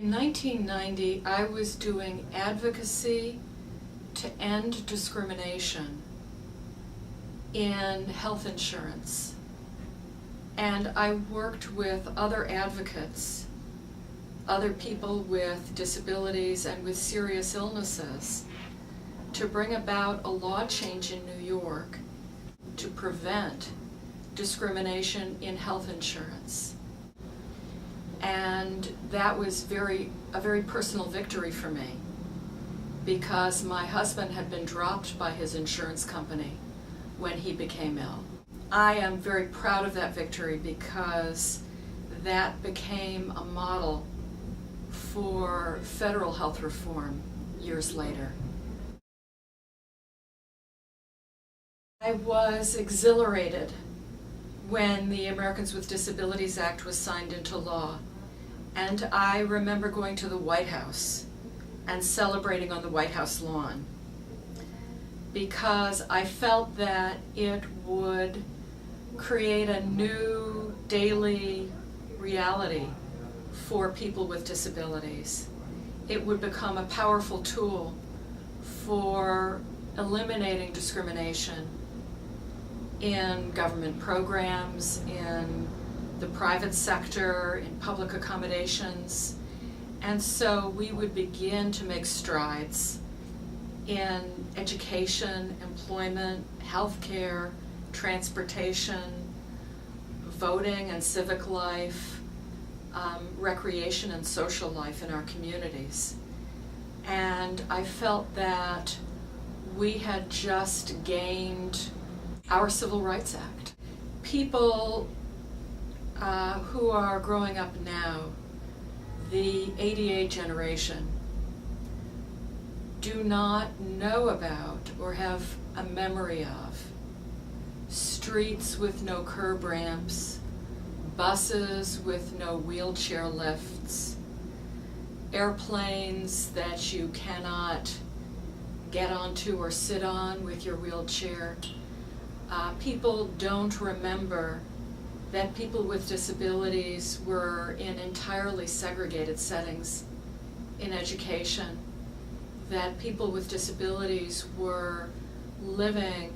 In 1990, I was doing advocacy to end discrimination in health insurance. And I worked with other advocates, other people with disabilities and with serious illnesses, to bring about a law change in New York to prevent discrimination in health insurance. And that was a very personal victory for me, because my husband had been dropped by his insurance company when he became ill. I am very proud of that victory because that became a model for federal health reform years later. I was exhilarated when the Americans with Disabilities Act was signed into law. And I remember going to the White House and celebrating on the White House lawn, because I felt that it would create a new daily reality for people with disabilities. It would become a powerful tool for eliminating discrimination in government programs, in the private sector, in public accommodations. And so we would begin to make strides in education, employment, healthcare, transportation, voting and civic life, recreation and social life in our communities. And I felt that we had just gained our Civil Rights Act. People who are growing up now, the ADA generation, do not know about or have a memory of streets with no curb ramps, buses with no wheelchair lifts, airplanes that you cannot get onto or sit on with your wheelchair. People don't remember that people with disabilities were in entirely segregated settings in education, that people with disabilities were living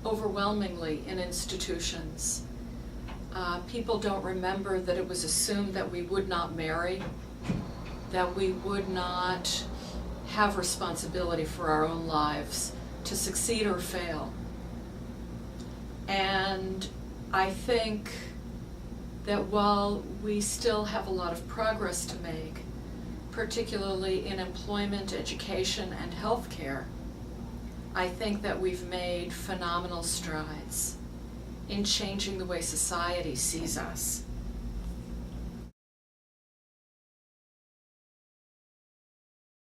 overwhelmingly in institutions. People don't remember that it was assumed that we would not marry, that we would not have responsibility for our own lives, to succeed or fail. And I think that while we still have a lot of progress to make, particularly in employment, education, and healthcare, I think that we've made phenomenal strides in changing the way society sees us.